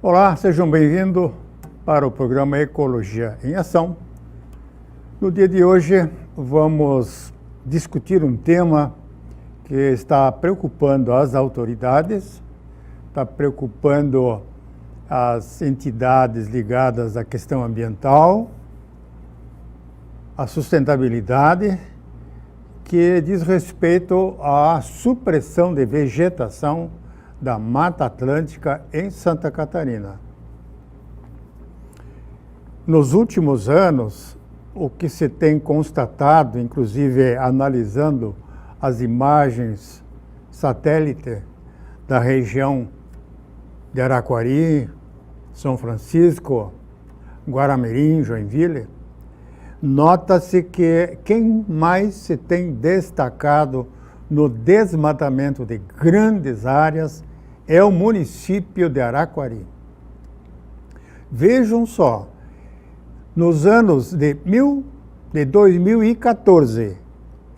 Olá, sejam bem-vindos para o programa Ecologia em Ação. No dia de hoje vamos discutir um tema que está preocupando as autoridades, está preocupando as entidades ligadas à questão ambiental, a sustentabilidade, que diz respeito à supressão de vegetação da Mata Atlântica em Santa Catarina. Nos últimos anos, o que se tem constatado, inclusive analisando as imagens satélite da região de Araquari, São Francisco, Guaramirim, Joinville, nota-se que quem mais se tem destacado no desmatamento de grandes áreas é o município de Araquari. Vejam só, nos anos de 2014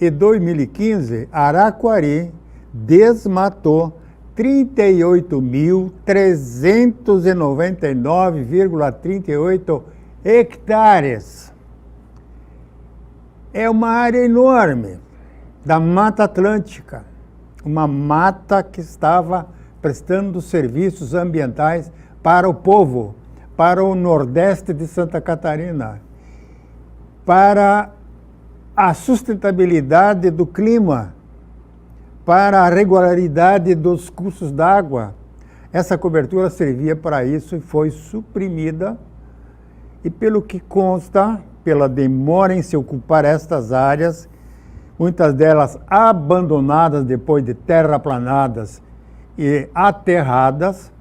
e 2015, Araquari desmatou 38.399,38 hectares. É uma área enorme da Mata Atlântica, uma mata que estava prestando serviços ambientais para o povo, para o Nordeste de Santa Catarina, para a sustentabilidade do clima, para a regularidade dos cursos d'água. Essa cobertura servia para isso e foi suprimida, e pelo que consta, pela demora em se ocupar estas áreas, muitas delas abandonadas depois de terraplanadas e aterradas,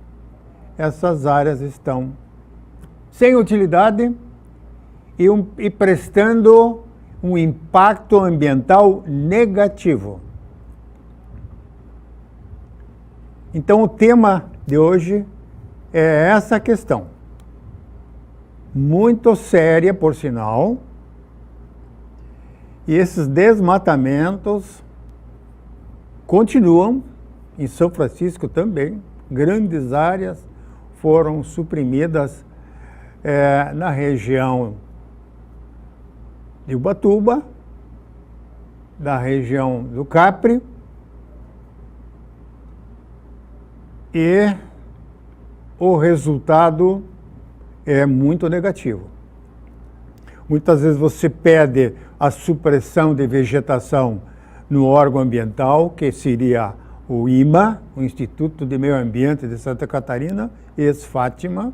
essas áreas estão sem utilidade e prestando um impacto ambiental negativo. Então, o tema de hoje é essa questão, muito séria, por sinal, e esses desmatamentos continuam em São Francisco também. Grandes áreas foram suprimidas na região de Ubatuba, da região do Capri, e o resultado é muito negativo. Muitas vezes você pede a supressão de vegetação no órgão ambiental, que seria o IMA, o Instituto de Meio Ambiente de Santa Catarina, ex-Fátima,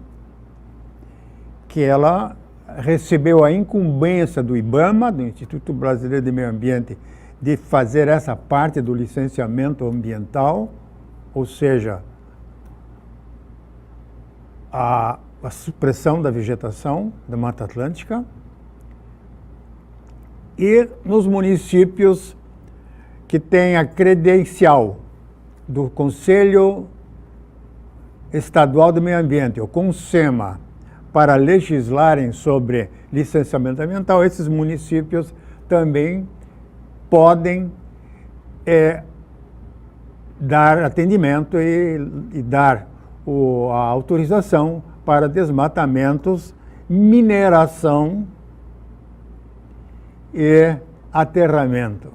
que ela recebeu a incumbência do IBAMA, do Instituto Brasileiro de Meio Ambiente, de fazer essa parte do licenciamento ambiental, ou seja, a supressão da vegetação da Mata Atlântica. E nos municípios que têm a credencial do Conselho Estadual do Meio Ambiente, o CONSEMA, para legislarem sobre licenciamento ambiental, esses municípios também podem dar atendimento e dar a autorização para desmatamentos, mineração e aterramento.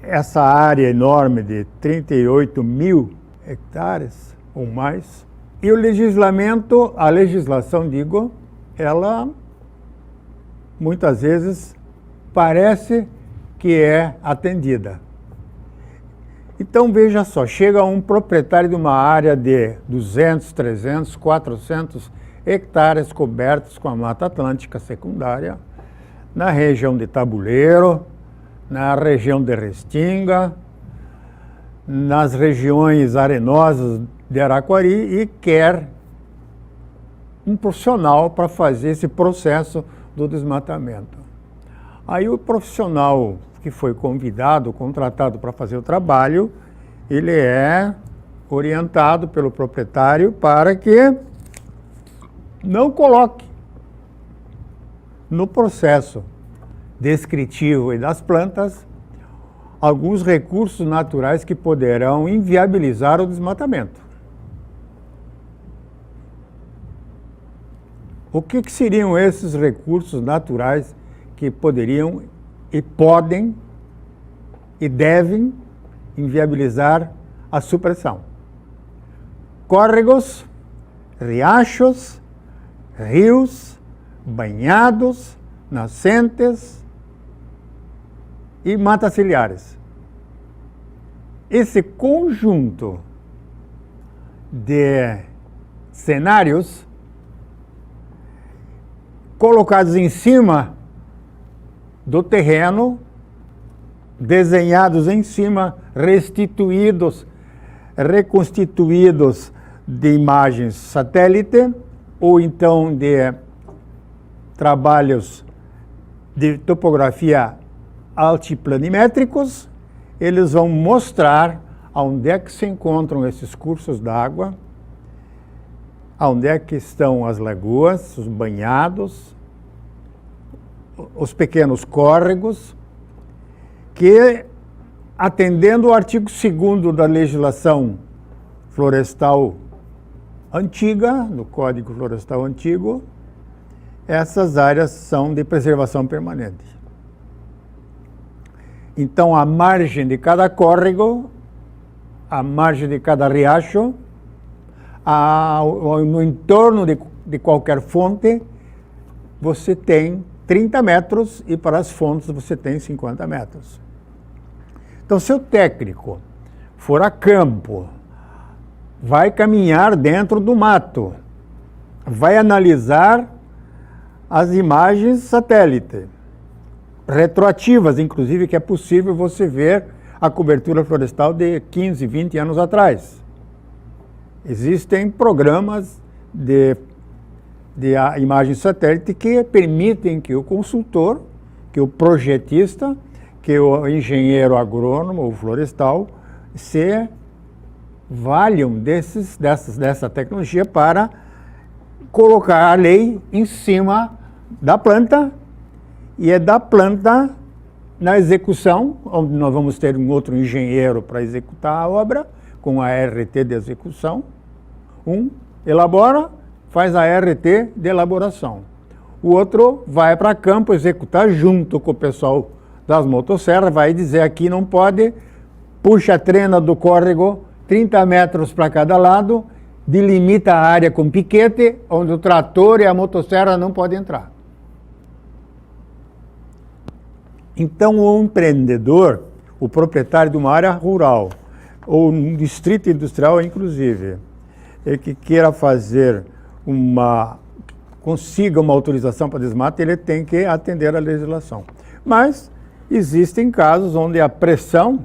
Essa área enorme de 38 mil hectares ou mais, e a legislação, ela muitas vezes parece que é atendida. Então veja só, chega um proprietário de uma área de 200, 300, 400 hectares cobertos com a Mata Atlântica secundária, na região de Tabuleiro, na região de Restinga, nas regiões arenosas de Araquari, e quer um profissional para fazer esse processo do desmatamento. Aí o profissional que foi convidado, contratado para fazer o trabalho, ele é orientado pelo proprietário para que não coloque no processo descritivo e das plantas alguns recursos naturais que poderão inviabilizar o desmatamento. O que seriam esses recursos naturais que poderiam e podem e devem inviabilizar a supressão? Córregos, riachos, rios, banhados, nascentes e matas ciliares. Esse conjunto de cenários colocados em cima do terreno, desenhados em cima, restituídos, reconstituídos de imagens satélite ou então de trabalhos de topografia altiplanimétricos, eles vão mostrar onde é que se encontram esses cursos d'água, onde é que estão as lagoas, os banhados, os pequenos córregos, que, atendendo ao artigo 2º da legislação florestal antiga, do Código Florestal Antigo, essas áreas são de preservação permanente. Então, a margem de cada córrego, a margem de cada riacho, no entorno de qualquer fonte, você tem 30 metros e para as fontes você tem 50 metros. Então, se o técnico for a campo, vai caminhar dentro do mato, vai analisar as imagens satélite, retroativas, inclusive, que é possível você ver a cobertura florestal de 15, 20 anos atrás. Existem programas de imagem satélite que permitem que o consultor, que o projetista, que o engenheiro agrônomo ou florestal se valham dessa tecnologia para colocar a lei em cima da planta, e é da planta na execução, onde nós vamos ter um outro engenheiro para executar a obra, com a RT de execução. Um elabora, faz a RT de elaboração. O outro vai para campo executar junto com o pessoal das motosserras, vai dizer aqui não pode, puxa a trena do córrego 30 metros para cada lado, delimita a área com piquete, onde o trator e a motosserra não podem entrar. Então, o empreendedor, o proprietário de uma área rural, ou um distrito industrial, inclusive, que queira fazer consiga uma autorização para desmate, ele tem que atender à legislação. Mas existem casos onde a pressão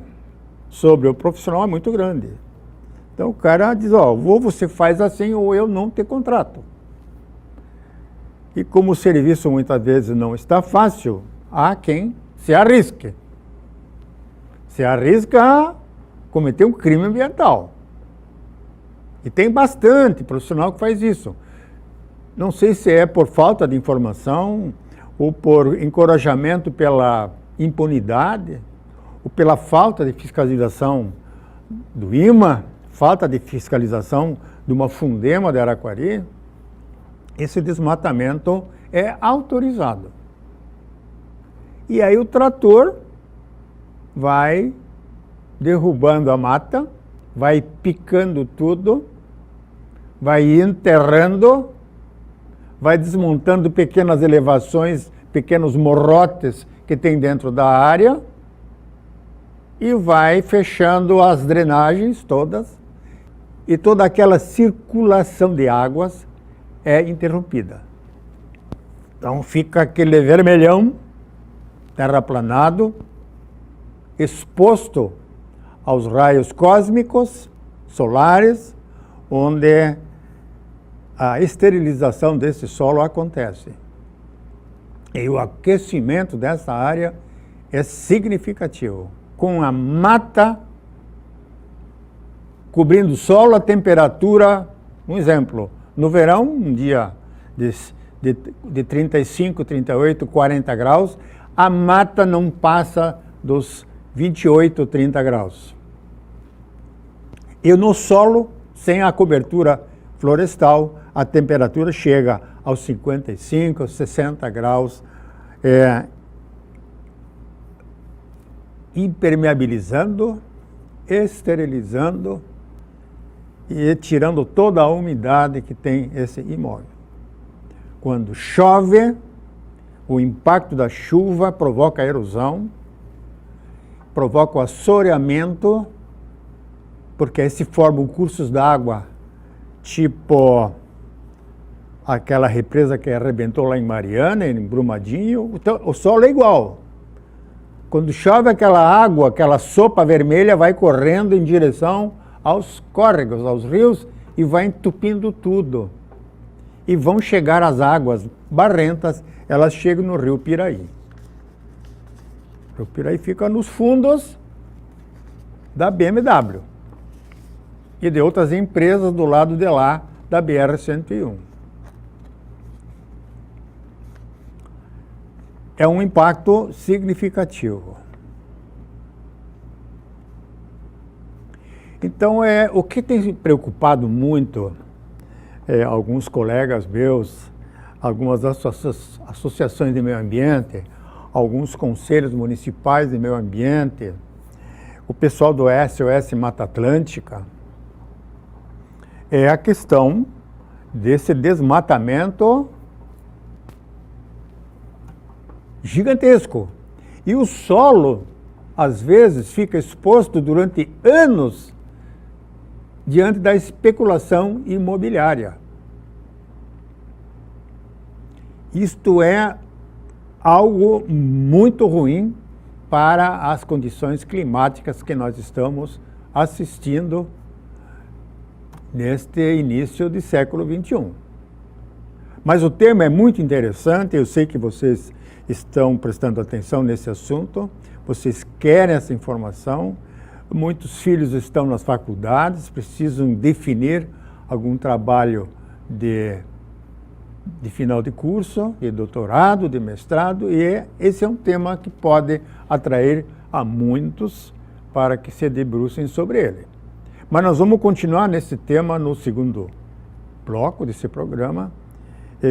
sobre o profissional é muito grande. Então o cara diz, ou você faz assim ou eu não te contrato. E como o serviço muitas vezes não está fácil, há quem se arrisque. Se arrisca a cometer um crime ambiental. E tem bastante profissional que faz isso. Não sei se é por falta de informação, ou por encorajamento pela impunidade, ou pela falta de fiscalização do IMA, falta de fiscalização de uma Fundema de Araquari, esse desmatamento é autorizado. E aí o trator vai derrubando a mata, vai picando tudo, vai enterrando, vai desmontando pequenas elevações, pequenos morrotes que tem dentro da área e vai fechando as drenagens todas e toda aquela circulação de águas é interrompida. Então fica aquele vermelhão, terraplanado, exposto aos raios cósmicos, solares, onde a esterilização desse solo acontece. E o aquecimento dessa área é significativo. Com a mata cobrindo o solo, a temperatura, um exemplo, no verão, um dia de 35, 38, 40 graus, a mata não passa dos 28, 30 graus. E no solo, sem a cobertura florestal, a temperatura chega aos 55, 60 graus, impermeabilizando, esterilizando e tirando toda a umidade que tem esse imóvel. Quando chove, o impacto da chuva provoca erosão, provoca o assoreamento, porque aí se formam cursos d'água, tipo aquela represa que arrebentou lá em Mariana, em Brumadinho. Então, o solo é igual. Quando chove, aquela água, aquela sopa vermelha vai correndo em direção aos córregos, aos rios, e vai entupindo tudo. E vão chegar as águas barrentas, elas chegam no rio Piraí. O rio Piraí fica nos fundos da BMW e de outras empresas do lado de lá, da BR-101. É um impacto significativo. Então, o que tem se preocupado muito alguns colegas meus, algumas associações de meio ambiente, alguns conselhos municipais de meio ambiente, o pessoal do SOS Mata Atlântica, é a questão desse desmatamento gigantesco. E o solo, às vezes, fica exposto durante anos diante da especulação imobiliária. Isto é algo muito ruim para as condições climáticas que nós estamos assistindo neste início de século XXI. Mas o tema é muito interessante, eu sei que vocês estão prestando atenção nesse assunto, vocês querem essa informação, muitos filhos estão nas faculdades, precisam definir algum trabalho de final de curso, de doutorado, de mestrado, e esse é um tema que pode atrair a muitos para que se debrucem sobre ele. Mas nós vamos continuar nesse tema no segundo bloco desse programa,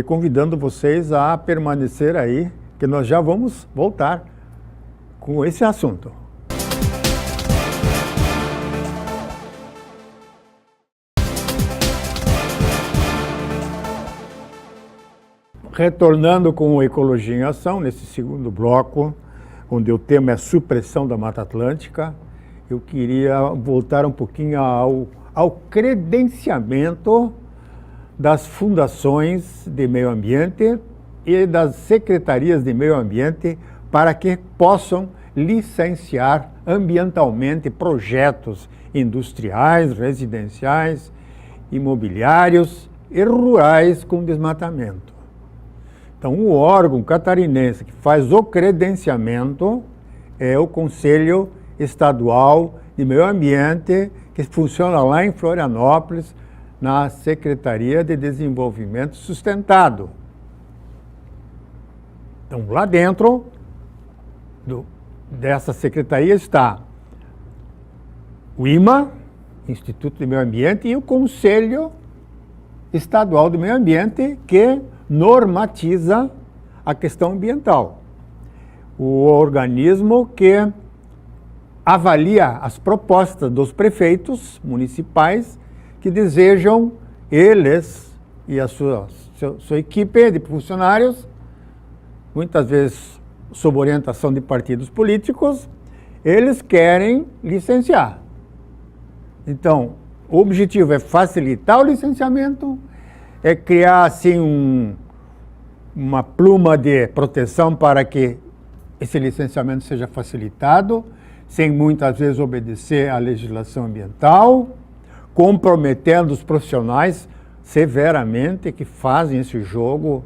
convidando vocês a permanecer aí, que nós já vamos voltar com esse assunto. Retornando com o Ecologia em Ação, nesse segundo bloco, onde o tema é supressão da Mata Atlântica, eu queria voltar um pouquinho ao credenciamento das fundações de meio ambiente e das secretarias de meio ambiente para que possam licenciar ambientalmente projetos industriais, residenciais, imobiliários e rurais com desmatamento. Então, o órgão catarinense que faz o credenciamento é o Conselho Estadual de Meio Ambiente, que funciona lá em Florianópolis, na Secretaria de Desenvolvimento Sustentado. Então, lá dentro dessa secretaria está o IMA, Instituto de Meio Ambiente, e o Conselho Estadual de Meio Ambiente, que normatiza a questão ambiental. O organismo que avalia as propostas dos prefeitos municipais que desejam, eles e a sua equipe de funcionários, muitas vezes sob orientação de partidos políticos, eles querem licenciar. Então, o objetivo é facilitar o licenciamento, é criar assim uma pluma de proteção para que esse licenciamento seja facilitado, sem muitas vezes obedecer à legislação ambiental, comprometendo os profissionais severamente que fazem esse jogo,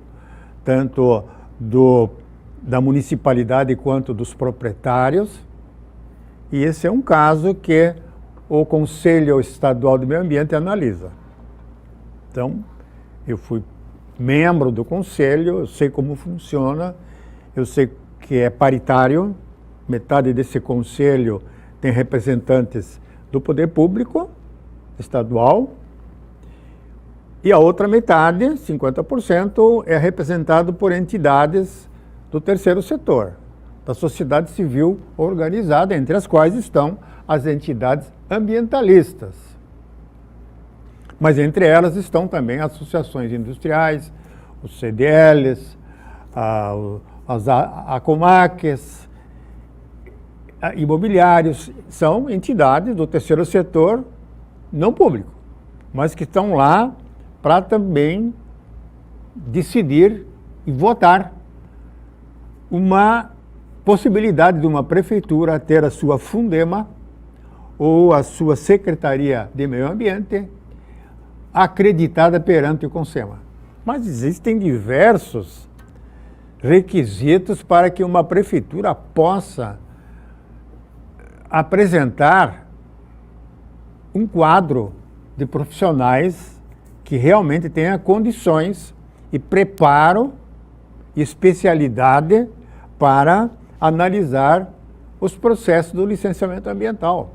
tanto da municipalidade quanto dos proprietários. E esse é um caso que o Conselho Estadual de Meio Ambiente analisa. Então, eu fui membro do conselho, eu sei como funciona, eu sei que é paritário, metade desse conselho tem representantes do poder público estadual, E a outra metade, 50%, é representado por entidades do terceiro setor, da sociedade civil organizada, entre as quais estão as entidades ambientalistas. Mas entre elas estão também associações industriais, os CDLs, as ACOMACs, imobiliários, são entidades do terceiro setor não público, mas que estão lá para também decidir e votar uma possibilidade de uma prefeitura ter a sua Fundema ou a sua Secretaria de Meio Ambiente acreditada perante o CONSEMA. Mas existem diversos requisitos para que uma prefeitura possa apresentar um quadro de profissionais que realmente tenha condições e preparo e especialidade para analisar os processos do licenciamento ambiental.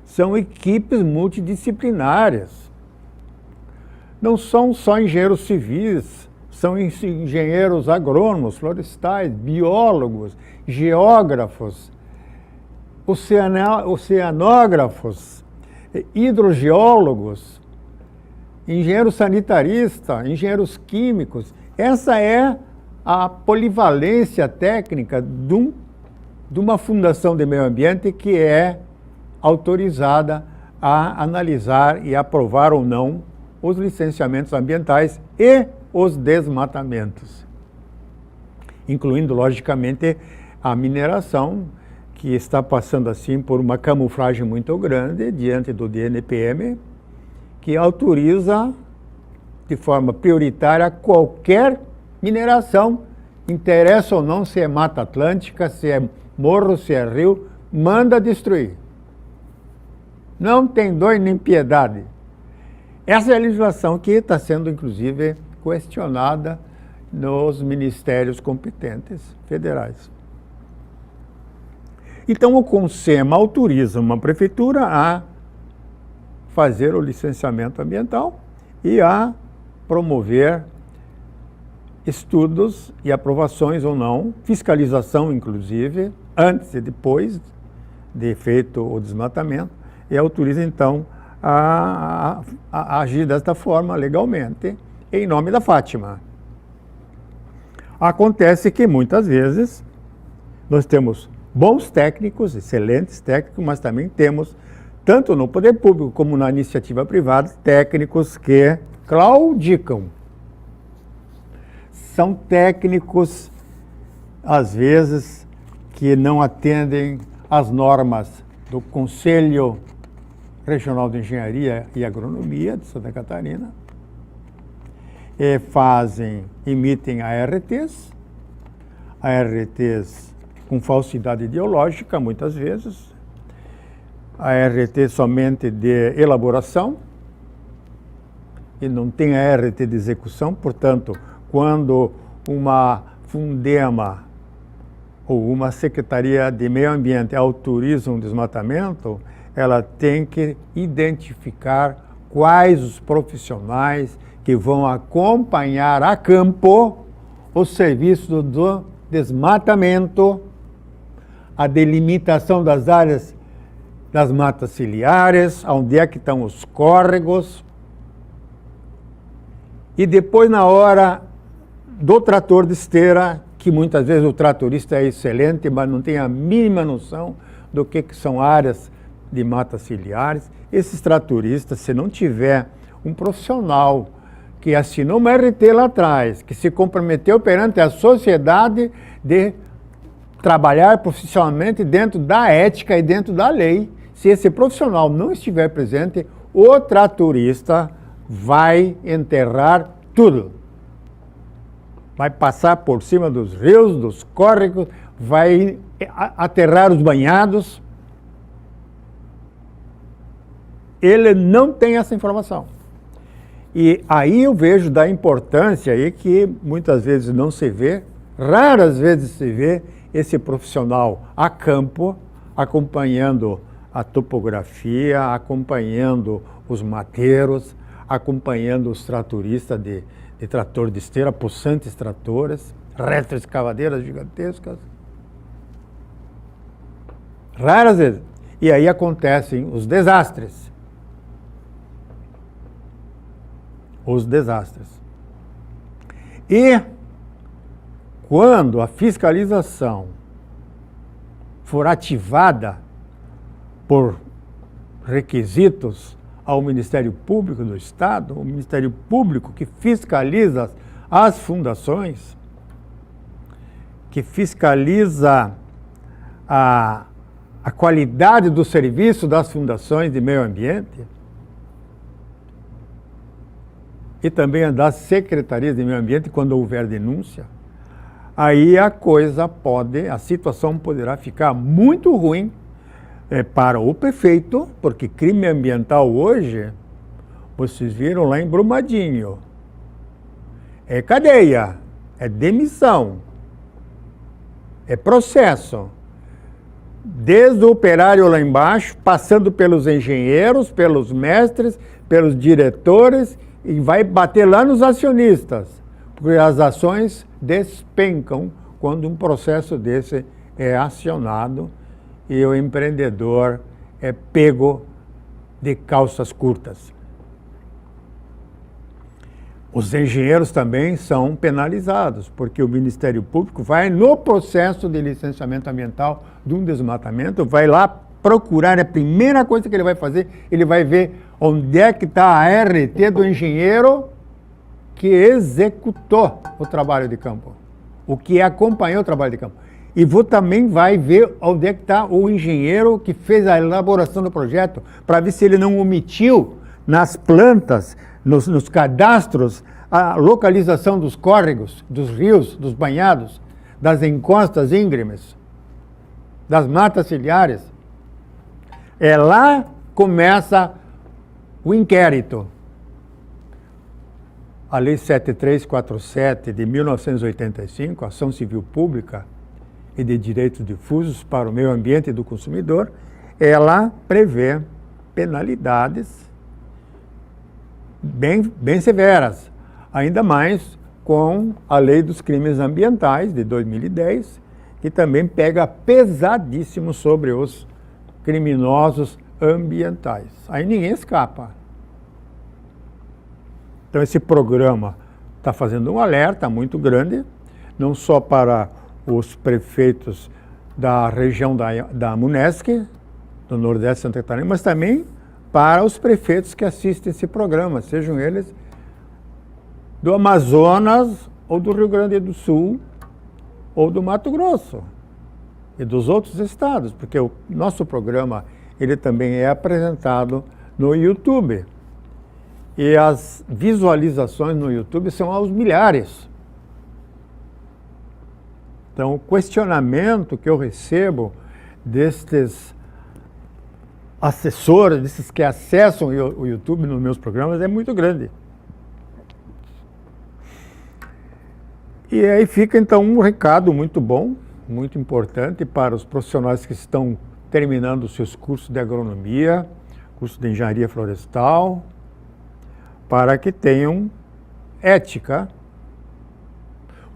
São equipes multidisciplinares. Não são só engenheiros civis, são engenheiros agrônomos, florestais, biólogos, geógrafos, oceanógrafos, hidrogeólogos, engenheiros sanitaristas, engenheiros químicos. Essa é a polivalência técnica de uma fundação de meio ambiente que é autorizada a analisar e aprovar ou não os licenciamentos ambientais e os desmatamentos, incluindo, logicamente, a mineração, que está passando assim por uma camuflagem muito grande diante do DNPM, que autoriza de forma prioritária qualquer mineração, interessa ou não se é Mata Atlântica, se é morro, se é rio, manda destruir. Não tem dor nem piedade. Essa é a legislação que está sendo, inclusive, questionada nos ministérios competentes federais. Então, o CONSEMA autoriza uma prefeitura a fazer o licenciamento ambiental e a promover estudos e aprovações ou não, fiscalização, inclusive, antes e depois de feito o desmatamento, e autoriza, então, a agir desta forma legalmente, em nome da Fátima. Acontece que, muitas vezes, nós temos bons técnicos, excelentes técnicos, mas também temos, tanto no poder público como na iniciativa privada, técnicos que claudicam. São técnicos, às vezes, que não atendem às normas do Conselho Regional de Engenharia e Agronomia de Santa Catarina, e emitem ARTs com falsidade ideológica, muitas vezes, ART somente de elaboração, e não tem ART de execução. Portanto, quando uma Fundema ou uma Secretaria de Meio Ambiente autoriza um desmatamento, ela tem que identificar quais os profissionais que vão acompanhar a campo o serviço do desmatamento, a delimitação das áreas das matas ciliares, onde é que estão os córregos, e depois, na hora do trator de esteira, que muitas vezes o tratorista é excelente, mas não tem a mínima noção do que são áreas de matas ciliares, esses tratoristas, se não tiver um profissional que assinou uma RT lá atrás, que se comprometeu perante a sociedade de trabalhar profissionalmente dentro da ética e dentro da lei, se esse profissional não estiver presente, o tratorista vai enterrar tudo. Vai passar por cima dos rios, dos córregos, vai aterrar os banhados. Ele não tem essa informação. E aí eu vejo da importância aí que muitas vezes não se vê, raras vezes se vê esse profissional a campo, acompanhando a topografia, acompanhando os mateiros, acompanhando os tratoristas de trator de esteira, possantes tratores, retroescavadeiras gigantescas. Raras vezes. E aí acontecem os desastres. Os desastres. E quando a fiscalização for ativada por requisitos ao Ministério Público do Estado, o Ministério Público que fiscaliza as fundações, que fiscaliza a qualidade do serviço das fundações de meio ambiente e também das secretarias de meio ambiente, quando houver denúncia, aí a situação poderá ficar muito ruim para o prefeito, porque crime ambiental hoje, vocês viram lá em Brumadinho, é cadeia, é demissão, é processo. Desde o operário lá embaixo, passando pelos engenheiros, pelos mestres, pelos diretores, e vai bater lá nos acionistas, porque as ações despencam quando um processo desse é acionado e o empreendedor é pego de calças curtas. Os engenheiros também são penalizados, porque o Ministério Público vai no processo de licenciamento ambiental de um desmatamento, vai lá procurar, a primeira coisa que ele vai fazer, ele vai ver onde é que está a RT do engenheiro que executou o trabalho de campo, o que acompanhou o trabalho de campo. E também vai ver onde é que está o engenheiro que fez a elaboração do projeto, para ver se ele não omitiu nas plantas, nos cadastros, a localização dos córregos, dos rios, dos banhados, das encostas íngremes, das matas ciliares. É lá que começa o inquérito. A Lei 7347 de 1985, Ação Civil Pública e de Direitos Difusos para o Meio Ambiente e do Consumidor, ela prevê penalidades bem severas, ainda mais com a Lei dos Crimes Ambientais de 2010, que também pega pesadíssimo sobre os criminosos ambientais. Aí ninguém escapa. Então esse programa está fazendo um alerta muito grande, não só para os prefeitos da região da MUNESC, do Nordeste de Santa Catarina, mas também para os prefeitos que assistem esse programa, sejam eles do Amazonas, ou do Rio Grande do Sul, ou do Mato Grosso, e dos outros estados, porque o nosso programa ele também é apresentado no YouTube. E as visualizações no YouTube são aos milhares. Então, o questionamento que eu recebo destes assessores, desses que acessam o YouTube nos meus programas, é muito grande. E aí fica, então, um recado muito bom, muito importante para os profissionais que estão terminando os seus cursos de agronomia, curso de engenharia florestal, para que tenham ética,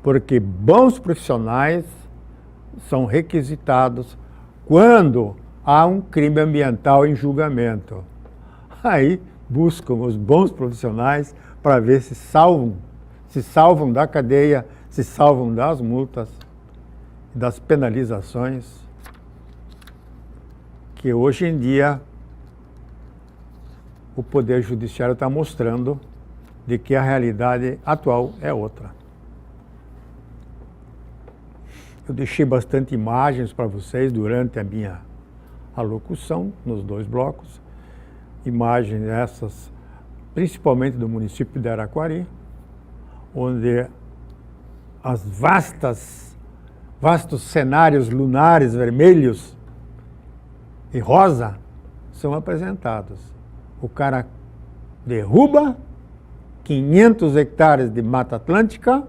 porque bons profissionais são requisitados quando há um crime ambiental em julgamento. Aí buscam os bons profissionais para ver se salvam da cadeia, se salvam das multas, das penalizações, que hoje em dia o Poder Judiciário está mostrando de que a realidade atual é outra. Eu deixei bastante imagens para vocês durante a minha alocução, nos dois blocos. Imagens essas, principalmente do município de Araquari, onde as vastos cenários lunares vermelhos e rosa são apresentados. O cara derruba 500 hectares de Mata Atlântica,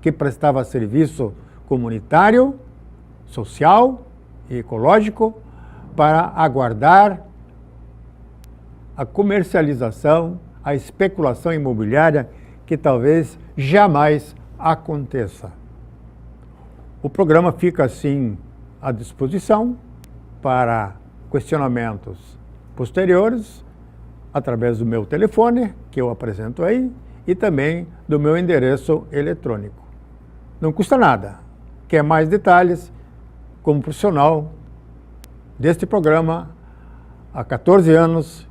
que prestava serviço comunitário, social e ecológico, para aguardar a comercialização, a especulação imobiliária que talvez jamais aconteça. O programa fica assim à disposição para questionamentos posteriores através do meu telefone, que eu apresento aí, e também do meu endereço eletrônico. Não custa nada. Quer mais detalhes? Como profissional deste programa, há 14 anos,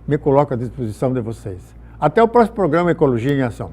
me coloco à disposição de vocês. Até o próximo programa Ecologia em Ação.